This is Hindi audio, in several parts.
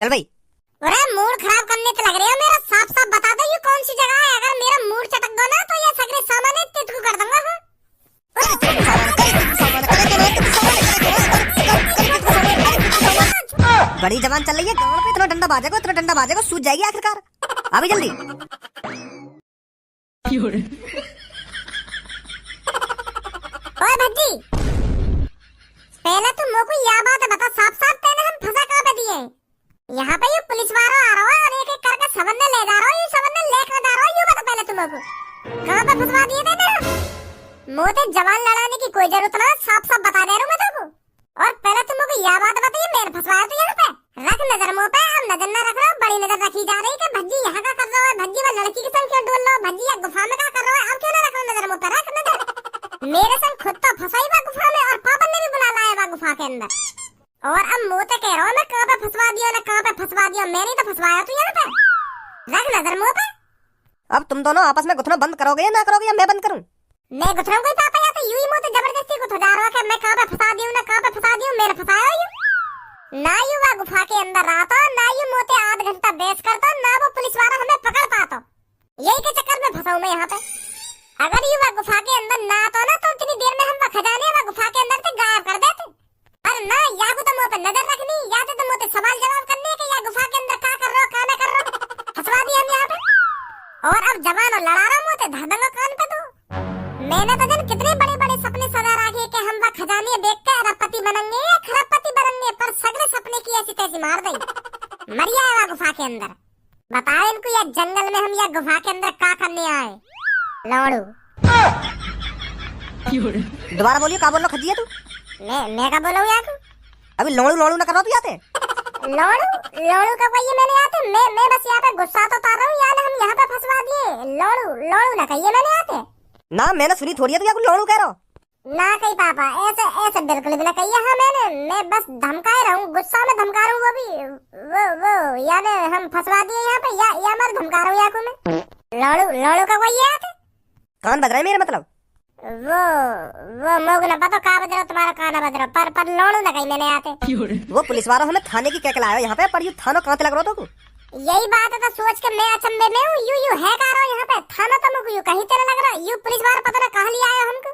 चल भाई। अरे मूड खराब करने तो लग रही हो मेरा। साफ साफ बता दो ये कौन सी जगह है। अगर मेरा मूड चटक गया ना तो ये सगरे सामान तितकू कर दूंगा। बड़ी जबान चल रही है गाँव पे। इतना डंडा बाजेगा सूझ जाएगी आखिरकार। अभी जल्दी। ओए भज्जी, पहले तुम मेरे को यह बात बता साफ साफ, तेने हम फंसा कहाँ पे दिए? यहाँ पे ये पुलिस वाला आ रहा है और एक एक करके सबन ले जा रहा है। ये सबन लेकर जा रहा है। ये बता पहले तुम मेरे को कहाँ पे फंसवा दिए थे ना? मोटे जवान लड़ाने की कोई जरूरत ना, साफ साफ बता दे रहा हूँ मैं तुमको। और पहले तुम मेरे को यह बात बताइए, मैंने फंसवाया तो यहाँ पे। रख नजर मुँह पे। अब नजर न रख रहा, बड़ी नजर रखी जा रही है। भज्जी यहाँ का कर रहा है, भज्जी वो लड़की के संग क्यों डोल रहा है, भज्जी या गुफा में क्या कर रहा है? अब क्यों ना रख रहा नजर मुँह पे? रख नजर। मेरे संग खुद तो फंसा ही बा गुफा में और पापा ने भी बुला लाया बा गुफा के अंदर। और अब मुँह तो कह रहा हूँ मैं, कहाँ पे फंसवा दिया ना कहाँ पे फंसवा दिया। मैंने तो फंसवाया तू यहाँ पे। रख नजर मुँह पे। अब तुम दोनों आपस में गुथना बंद करोगे या ना करोगे, या मैं बंद करूं? मैं गुथरा कोई पापा या तो यूं ही मुँह तो जबरदस्ती गुथ जा रहा है कि मैं कहाँ पे फंसा दी हूँ ना कहाँ पे फंसा दी हूँ। मैंने फंसाया यूं ना, यूं वह गुफा के अंदर रहा था ना, यूं मोते आध घंटा बेस करता ना, वो पुलिस वाला हमें पकड़ पाता। यही के चक्कर में फंसा हूँ मैं यहाँ पे। अगर यूं वह गुफा के अंदर ना आता ना तो इतनी देर में हम वह खजाने वह गुफा के अंदर से गायब कर देते। पर ना, या को तो मुँह पे नजर रखनी, या तो मुँह सवाल जवाब करने के या गुफा के अंदर क्या कर रहे हो क्या ना कर रहे हो। फंसवा दिया हम यहाँ पे। और अब जवान और लड़ा रहा मुँह से धर दूंगा कान पे। तो मैंने तो जन कितने बड़े बड़े सपने सजा रखे कि हम वह खजाने देख के अरबपति बनेंगे या खरबपति बनेंगे, पर सगरे सपने की ऐसी तैसी मार दी। मरिया है वह गुफा के अंदर। बताओ इनको या जंगल में हम या गुफा के अंदर क्या करने आए? लौड़ू। दोबारा बोलिए, क्या बोल रहा खजिया तू? मैं क्या बोलूं यार? अभी लोड़ू लोड़ू ना करो तू याते। लोड़ू का कहिए मैंने आते। मैं बस यहाँ पे गुस्सा तो उतार रहा हूँ यार, हम यहाँ पे फंसवा दिए। लोड़ू ना कहिए मैंने आते ना, मैंने सुनी थोड़ी है तो क्या लोड़ू कह रहा हो? ना कही पापा, ऐसे ऐसे बिल्कुल भी ना कहिए। हाँ मैं बस धमका रहा हूँ, गुस्सा में धमका रहा हूँ। वो भी वो यानी हम फंसवा दिए यहाँ पे या मर धमका रहा हूँ या को मैं। लोड़ू का कोई आते कान बज रहा है मेरा मतलब। वो मोग ना पता का बज रहा तुम्हारा काना बज रहा, पर लोड़ू ना कही मैंने आते। वो पुलिस वाला हमें थाने की क्या लाया यहाँ पे, पर यू थाना कहाँ लग रहा था? यही बात है तो सोच के मैं अचंभे में हूँ। यू है का रहा यहाँ पे थाना तो मुझे कहीं तेरे लग रहा। यू पुलिस वाला पता ना कहाँ लिया आया हमको।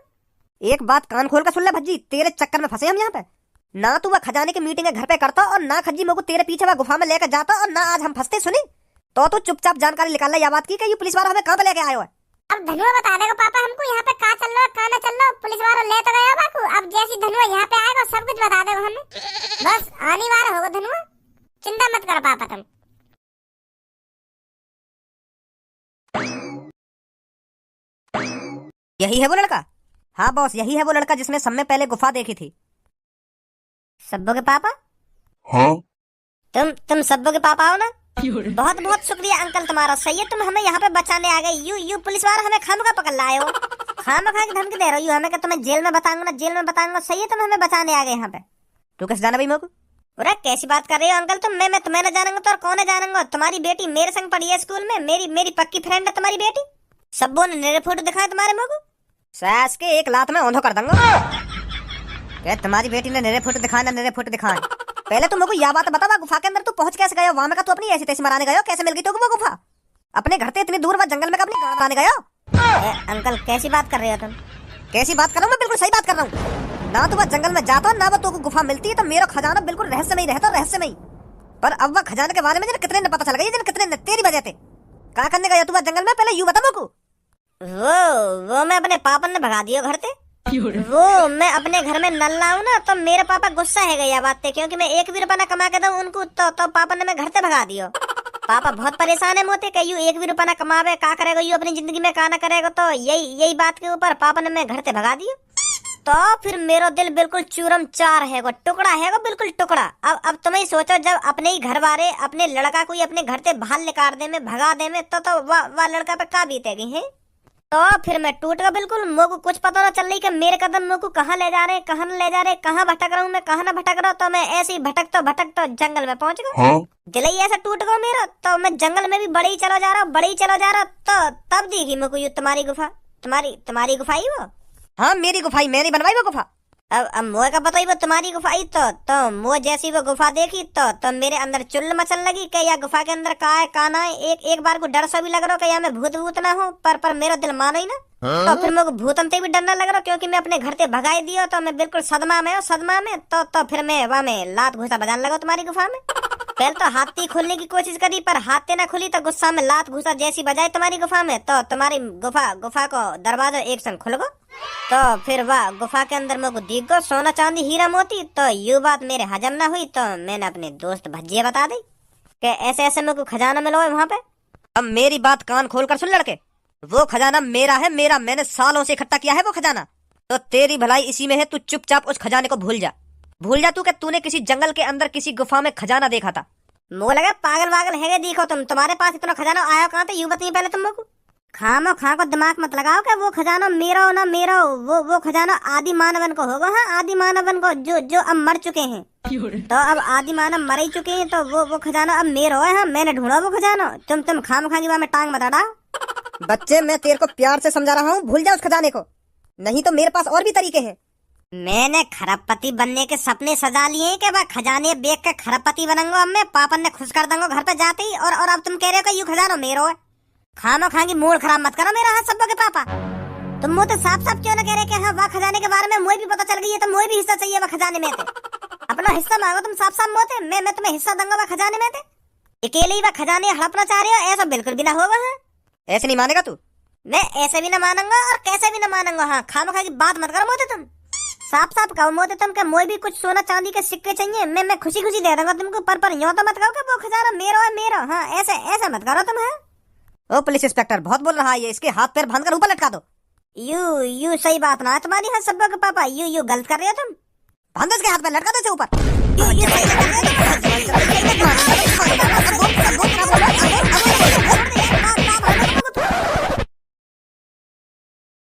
एक बात कान खोल कर सुन ले भज्जी, तेरे चक्कर में फंसे हम यहाँ पे। ना तू वह खजाने की मीटिंग घर पे करता और ना खज्जी मोको तेरे पीछे वह गुफा में लेकर जाता, और ना आज हम फंसते। सुनी तो तू चुपचाप जानकारी निकाल ले यह बात की कि यू पुलिस वाला हमें कहाँ पे लेके आयो है। अब धनुआ बता देगा पापा हमको यहाँ पे कहाँ चल रहा है कहाँ ना चल रहा। पुलिस वाला ले तो गया बाकू। अब जैसी धनुआ यहाँ पे आएगा सब कुछ बता देगा हमें। बस आने वाला होगा धनुआ, चिंता मत करो पापा तुम। यही है वो लड़का? हाँ बॉस, यही है वो लड़का जिसने समय पहले गुफा देखी थी। सब्बो के पापा? हाँ तुम सब्बो के पापा हो ना? बहुत बहुत शुक्रिया अंकल तुम्हारा, सही है तुम हमें यहाँ पे बचाने आ गए। यू पुलिस वाला हमें खामखा पकड़ लाए हो। खामखा की धमकी दे रही हो हमें कि तुम्हें जेल में बताऊंगा ना, जेल में बताऊंगा। सही है तुम हमें बचाने आ गए यहाँ पे। तू कैसे जाना भाई मेरे को? अरे कैसी बात कर रही हो अंकल तुम? मैं तुम्हें न जानूंगा तो और कौन है जानूंगा? तुम्हारी बेटी मेरे संग पढ़ी है स्कूल में, मेरी पक्की फ्रेंड है तुम्हारी बेटी। सब्बो ने मेरे फोटो दिखाए तुम्हारे मेरे को, सास के एक लात में औंधो कर दूंगा। तुम्हारी बेटी ने मेरे फोटो दिखाए ना मेरे फोटो दिखाए। पहले तुम मेरे को यह बात बता, गुफा के अंदर तू पहुंच कैसे गया? वहां में का तू अपनी ऐसी तैसी मराने गयो? कैसे मिल गई तुमको वो गुफा? अपने घर से इतनी दूर वह जंगल में का अपनी गाड़ मराने गयो? अंकल कैसी बात कर रहे हो तुम? कैसी बात कर रहा हूँ मैं? बिल्कुल सही बात कर रहा हूँ। ना तो वह जंगल में जाता ना वो तो गुफा मिलती है, तो मेरा खजाना बिल्कुल रहस्यमय रहता, रहस्यमय। पर अब वह खजाने के बारे में कितने ने पता चल गई, कितने ने तेरी वजह से। क्या करने गया तू वह जंगल में? पहले यू बता मेरे को। वो मैं अपने पापा ने भगा दिया घर से। वो मैं अपने घर में नल्ला हूँ ना, तो मेरे पापा गुस्सा है गया बात पे, क्योंकि मैं एक भी रुपया ना कमा के दूं उनको, तो पापा ने मैं घर से भगा दियो। पापा बहुत परेशान है मोते कि यू एक भी रुपया ना कमावे, का करेगा यू अपनी जिंदगी में, का ना करेगा। तो यही बात के ऊपर पापा ने मैं घर से भगा दियो। तो फिर मेरा दिल बिल्कुल चूरम चार है, टुकड़ा है बिल्कुल टुकड़ा। अब तुम्हें सोचो, जब अपने ही घर वाले अपने लड़का को अपने घर से बाहर निकाल दे में, भगा दे में, तो वह लड़का पे का बीतेगी है। तो फिर मैं टूट गया बिल्कुल। मुझको कुछ पता ना चल रही कि मेरे कदम मुझको कहाँ ले जा रहे, कहाँ ले जा रहे, कहाँ भटक रहा हूँ मैं, कहाँ ना भटक रहा हूँ। तो मैं ऐसे ही भटक तो जंगल में पहुंच गया। हाँ दिल ही ऐसा टूट गया मेरा। तो मैं जंगल में भी बड़े ही चला जा रहा। तो तब देखी मुझको तुम्हारी गुफा। तुम्हारी गुफा ही वो? हाँ मेरी गुफाई, मैंने बनवाई वो गुफा। अब मोए का बताई वो तुम्हारी गुफा आई तो मोए जैसी वो गुफा देखी तो मेरे अंदर चुल्ल मचल लगी कि या गुफा के अंदर का है का ना है। एक बार को डर सा भी लग रहा कि या मैं भूत भूत ना हो, पर मेरा दिल मानो ही ना। तो फिर मेरे को भूतन से भी डरना लग रहा क्योंकि मैं अपने घर से भगाई दिया तो मैं बिल्कुल सदमा में हूँ, सदमा में। तो फिर मैं वहाँ में लात घुसा बजाने लगा तुम्हारी गुफा में। पहले तो हाथी खोलने की कोशिश करी पर हाथी ना खुली तो गुस्सा में लात घुसा जैसी बजाई तुम्हारी गुफा में तो तुम्हारी गुफा को दरवाजा एक संग खुल गो। तो फिर वह गुफा के अंदर मेरे को दिख गो सोना चांदी हीरा मोती। तो यू बात मेरे हजम ना हुई तो मैंने अपने दोस्त भज्जिया बता दी कि ऐसे ऐसे मेरे को खजाना मिला है वहाँ पे। अब मेरी बात कान खोल कर सुन लड़के, वो खजाना मेरा है, मेरा। मैंने सालों से इकट्ठा किया है वो खजाना। तो तेरी भलाई इसी में है, तू चुपचाप उस खजाने को भूल जा तू कि तूने किसी जंगल के अंदर किसी गुफा में खजाना देखा था। मुझे लगा पागल वागल है देखो तुम्हारे पास इतना खजाना आया कहाँ था, यूं बताइए पहले तुम लोग को। खां को दिमाग मत लगाओ कि वो खजाना मेरा हो ना मेरा हो, वो खजाना आदि मानवन को होगा। हाँ, आदि मानवन को जो अब मर चुके हैं। तो अब आदि मानव मर ही चुके हैं तो वो खजाना अब मेरा है। हाँ, मैंने ढूंढा वो खजाना। तुम खाम खांगी वहाँ में टांग मत अड़ाओ। बच्चे मैं तेरे को प्यार से समझा रहा हूँ, भूल जा उस खजाने को, नहीं तो मेरे पास और भी तरीके हैं। मैंने खरबपति बनने के सपने सजा लिए कि वह खजाने बेच के खरबपति बनूंगा। अब मैं पापन ने खुश कर दूंगा घर पे जाते ही। और अब तुम कह रहे हो कि यू खजाना मेरा है। खामो खांगी मूड खराब मत करो मेरा। हाथ सब के पापा तुम मुझे साफ साफ क्यों ना कह रहे कि हाँ वह खजाने के बारे में मुझे भी पता चल गई है तो मुझे भी हिस्सा चाहिए वह खजाने में थे। अपना हिस्सा मांगो तुम साफ साफ मोते। मैं तुम्हें हिस्सा दूंगा वह खजाने में थे। अकेले ही वह खजाने हड़पना चाह रहे हो, ऐसा बिल्कुल भी ना होगा। हाँ, ऐसे नहीं मानेगा तू। मैं ऐसे भी ना मानूंगा और कैसे भी ना मानूंगा। हाँ, खामो खांगी बात मत करो मोते। तुम साफ साफ कहो मोते तुम के मोए भी कुछ सोना चांदी के सिक्के चाहिए। मैं खुशी खुशी दे दूंगा तुमको, पर यूं तो मत कहो कि वो खजाना मेरा है मेरा। हाँ, ऐसे मत करो तुम। है ओ पुलिस इंस्पेक्टर बहुत बोल रहा है ये, इसके हाथ पैर बांध कर ऊपर लटका दो। यू सही बात ना है तुम्हारी। हाँ सब के पापा यू गलत कर रहे हो तुम। बांध इसके हाथ पैर, लटका दो इसे ऊपर।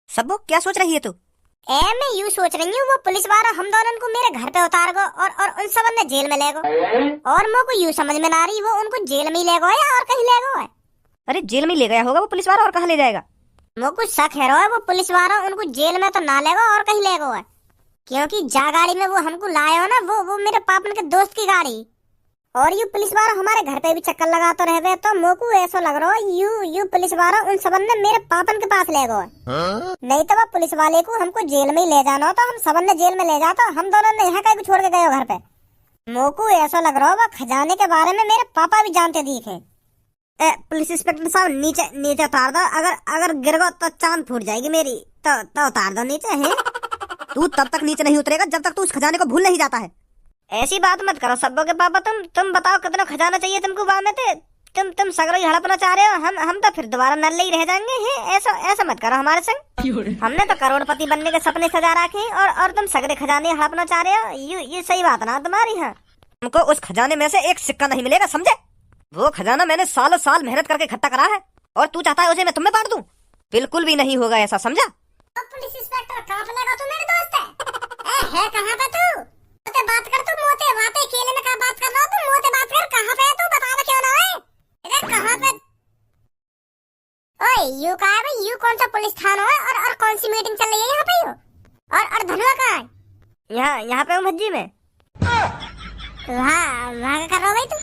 सबो क्या सोच रही है तू? मैं यूँ सोच रही हूँ वो पुलिस वाला हम दोनों को मेरे घर पे उतार गो और उन सब ने जेल में ले गो। और मेरे को यूँ समझ में ना रही वो उनको जेल में ही ले गो या और कहीं ले गो है। अरे जेल में ही ले गया होगा वो पुलिस वाला, और कहाँ ले जाएगा? वो कुछ शक है रो है वो पुलिस वाला उनको जेल में तो ना ले गो और कहीं ले गो है। क्योंकि जा गाड़ी में वो हमको लाए हो ना वो मेरे पापन के दोस्त की गाड़ी। और यू पुलिस वाला हमारे घर पे भी चक्कर लगाते रह गए तो मोको ऐसा लग रहा है यू पुलिस वाला उन सबन ने मेरे पापन के पास ले गए। नहीं तो वो पुलिस वाले को हमको जेल में ही ले जाना हो तो हम सबन ने जेल में ले जाता, हम दोनों ने यहाँ कहीं छोड़ के गए घर पे। मोको ऐसा लग रहा है वो खजाने के बारे में मेरे पापा भी जानते दिखे। पुलिस इंस्पेक्टर साहब नीचे उतार दो, अगर गिर गो तो चांद फूट जाएगी मेरी। तो उतार दो नीचे। है तू तब तक नीचे नहीं उतरेगा जब तक तू उस खजाने को भूल नहीं जाता है। ऐसी बात मत करो सब्बो के पापा। तुम बताओ कितना खजाना चाहिए तुमको वहाँ में थे। तुम सगरो ही हड़पना चाह रहे हो। हम तो फिर दोबारा नल्ले ही रह जाएंगे। हैं ऐसा मत करो हमारे संग। हमने तो करोड़पति बनने के सपने सजा रखे हैं और तुम सगरे खजाने हड़पना चाह रहे हो। ये सही बात ना तुम्हारी। है हमको उस खजाने में से एक सिक्का नहीं मिलेगा, समझे? वो खजाना मैंने सालों साल मेहनत करके इकट्ठा करा है और तू चाहता है उसे मैं तुम्हें बांट दूं? बिल्कुल भी नहीं होगा ऐसा, समझा? पुलिस इंस्पेक्टर कहाँ पे लगा? तू मेरे दोस्त है कहाँ पे तू? मोते बात कर तू। मोते वहाँ पे अकेले में कहाँ बात कर रहा हो तू? मोते बात कर, कहाँ पे है तू? बताना क्यों ना है? इधर कहाँ पे? ओए यू कहाँ है भाई? यू कौन सा पुलिस थाना है और कौन सी मीटिंग चल रही है यहाँ पे? यू और धनुआ कहाँ है? यहाँ पे हूँ भज्जी में। वहाँ कर रहा हो भाई तू?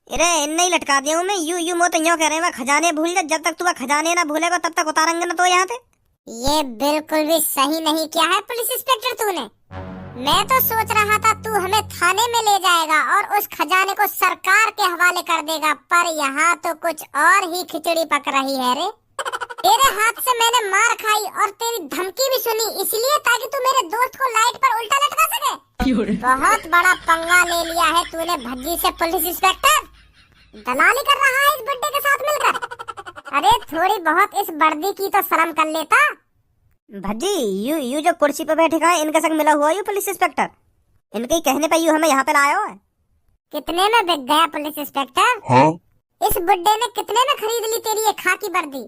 अरे नहीं लटका दिया हूँ मैं। यू मोते यूँ कह रहे हैं खजाने भूल जा। जब तक तू खजाने ना भूलेगा तब तक उतारेंगे ना तो यहाँ से। ये बिल्कुल भी सही नहीं किया है पुलिस इंस्पेक्टर तूने। मैं तो सोच रहा था तू हमें थाने में ले जाएगा और उस खजाने को सरकार के हवाले कर देगा, पर यहाँ तो कुछ और ही खिचड़ी पक रही है रे। तेरे हाथ से मैंने मार खाई और तेरी धमकी भी सुनी इसलिए ताकि तू मेरे दोस्त को लाइट पर उल्टा लटका सके। बहुत बड़ा पंगा ले लिया है तूने भज्जी से पुलिस इंस्पेक्टर। दलाली कर रहा है इस बुड्ढे के साथ मिलकर। अरे थोड़ी बहुत इस वर्दी की तो शर्म कर लेता। भज्जी यू जो कुर्सी पे बैठे हैं इनके संग मिला हुआ यू पुलिस इंस्पेक्टर। इनके ही कहने पे यू हमें यहाँ पे लाया है। कितने में बिक गया पुलिस इंस्पेक्टर? हाँ? इस बुड्ढे ने कितने में खरीद ली तेरी ये खाकी वर्दी?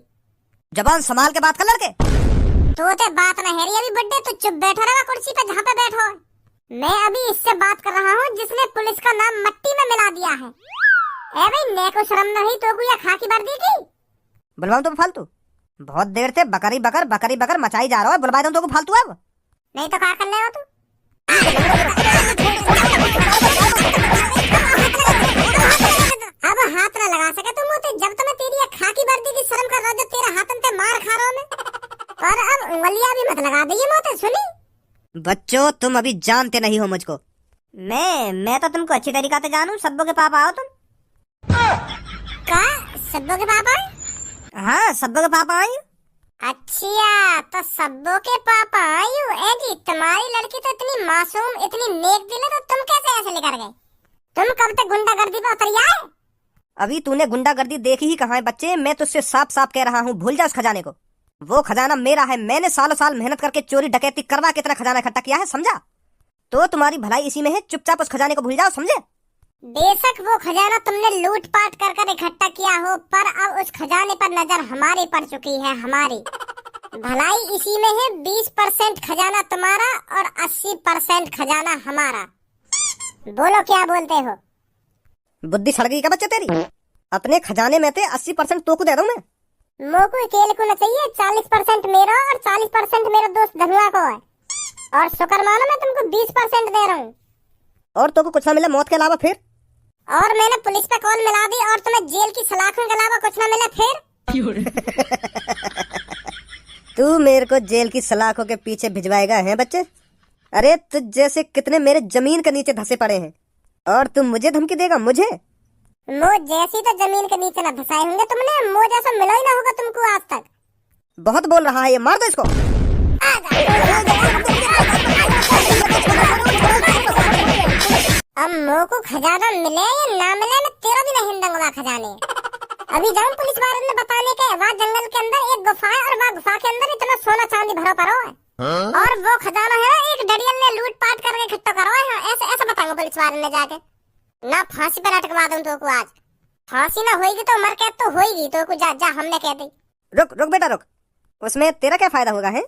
जबान संभाल के बात कर लड़के। तोते बात न है अभी बुड्ढे, तू चुप बैठा रहा कुर्सी पे जहाँ पे बैठो। मैं अभी इससे बात कर रहा हूँ जिसने पुलिस का नाम मट्टी में मिला दिया है। ए भाई मैं को शर्म नहीं तो को ये खाकी वर्दी की? बुलवाऊं तो फालतू? बहुत देर से बकरी बकर मचाई जा रहा है। बुलवा दूं तो फालतू अब? नहीं तो क्या कर ले हो तू? अब हाथ ना लगा सके तुम मुझे, जब तो मैं तेरी ये खाकी वर्दी की शर्म कर रहा हूँ, जो तेरे हाथन पे मार खा रहा हूँ मैं। और अब उंगलियां भी मत लगा दे मोते, सुनी? बच्चों तुम अभी जानते नहीं हो मुझको। मैं तो तुमको अच्छी तरीका से जानू। सब्बो के पापा हो तुम? का सब्बो के पापा? हाँ सब्बो के पापा आई। अच्छा तो सब्बो के पापा आयु। ए जी तुम्हारी लड़की तो इतनी मासूम, इतनी नेक दिल है, तो तुम कैसे ऐसे लेकर गए? तुम कब तक गुंडागर्दी पे उतर आए? अभी तूने गुंडागर्दी देखी ही कहाँ है बच्चे। मैं तुझसे साफ साफ कह रहा हूँ, भूल जा उस खजाने को। वो खजाना मेरा है। मैंने सालों साल मेहनत करके चोरी डकैती करवा के इतना खजाना इकट्ठा किया है, समझा? तो तुम्हारी भलाई इसी में है। चुपचाप उस खजाने को भूल जाओ, समझे? बेशक वो खजाना तुमने लूटपाट कर कर इकट्ठा किया हो, पर अब उस खजाने पर नजर हमारी पड़ चुकी है, हमारी। भलाई इसी में है। 20% खजाना तुम्हारा और 80% खजाना हमारा। बोलो क्या बोलते हो? बुद्धि सड़ गई क्या बच्चे तेरी? अपने खजाने में थे 80% तो को दे दूं मैं। मोको अकेले को न चाहिए। 40% मेरा और 40% मेरे दोस्त धनुआ को है। और शुक्र मानो मैं तुमको 20% दे रहा हूँ। और तो को कुछ ना मिला मौत के अलावा फिर? और मैंने पुलिस पे कॉल मिला दी और तुम्हें जेल की सलाखों के अलावा कुछ ना मिला फिर? तू मेरे को जेल की सलाखों के पीछे भिजवाएगा है बच्चे? अरे तुझ जैसे कितने मेरे जमीन के नीचे धसे पड़े हैं, और तुम मुझे धमकी देगा? मुझे मो जैसी तो जमीन के नीचे न धसाए होंगे तुमने। मो जैसा मिला ही ना होगा तुमको आज तक। बहुत बोल रहा है ये, मार दो इसको। अब मो को खजाना मिले या ना मिले, मैं तेरा भी नहीं हिंदूंगा खजाने। अभी जाऊं पुलिस वाले ने बताने के, वहाँ जंगल के अंदर एक गुफा है और वहाँ गुफा के अंदर इतना सोना चांदी भरा पड़ा है। और वो खजाना है एक डडियल ने लूट पाट करके इकट्ठा करवाया है। ऐसे ऐसे बताऊंगा पुलिस वाले ने जाके। ना फांसी पे लटकवा दूं तो को आज। फांसी ना होगी तो मर के तो होगी तो को जा जा हमने कह दी। रुक रुक बेटा रुक। उसमें तेरा क्या फायदा होगा? है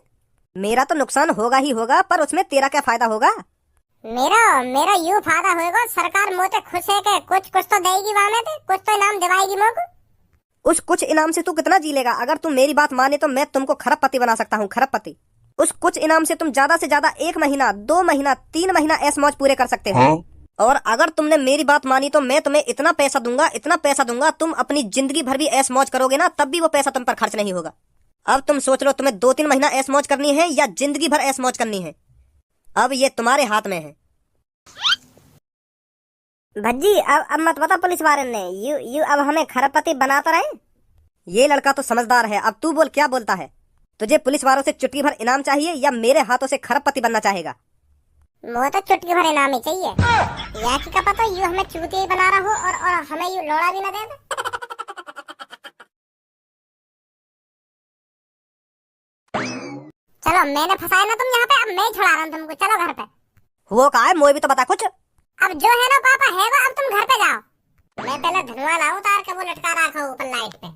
मेरा तो नुकसान होगा ही होगा, पर उसमें तेरा क्या फायदा होगा? मेरा मेरा यूं फायदा होगा, सरकार मोते खुश है के कुछ कुछ तो देगी वहां में, कुछ तो इनाम दिवाएगी मोको। उस कुछ इनाम से तू कितना जी लेगा? अगर तुम मेरी बात माने तो मैं तुमको खरबपति बना सकता हूँ, खरबपति। उस कुछ इनाम से तुम ज्यादा से ज्यादा 1 महीना 2 महीना 3 महीना ऐश मौज पूरे कर सकते हो। और अगर तुमने मेरी बात मानी तो मैं तुम्हें इतना पैसा दूंगा, इतना पैसा दूंगा, तुम अपनी जिंदगी भर भी ऐश मौज करोगे ना, तब भी वो पैसा तुम पर खर्च नहीं होगा। अब तुम सोच लो, तुम्हें 2-3 महीना ऐश मौज करनी है या जिंदगी भर ऐश मौज करनी है? अब ये तुम्हारे हाथ में है। भज्जी अब मत बता पुलिस वाले ने यू अब हमें खरबपति बना तो रहे। ये लड़का तो समझदार है। अब तू बोल क्या बोलता है? तुझे पुलिस वालों से चुटकी भर इनाम चाहिए या मेरे हाथों से खरबपति बनना चाहेगा? वो तो चुटकी भर इनाम ही चाहिए। या कि क्या पता यू हमें चूतिया ही बना रहा हो और हमें यू लोड़ा भी ना दे दे। चलो मैंने फंसाया ना तुम यहाँ पे, अब मैं ही छुड़ा रहा हूँ तुमको। चलो घर पे। वो कहा है? मोए भी तो बता कुछ। अब जो है ना पापा है वो, अब तुम घर पे जाओ। मैं पहले धुआं लाऊं तार के वो लटका रखा ऊपर लाइट पे।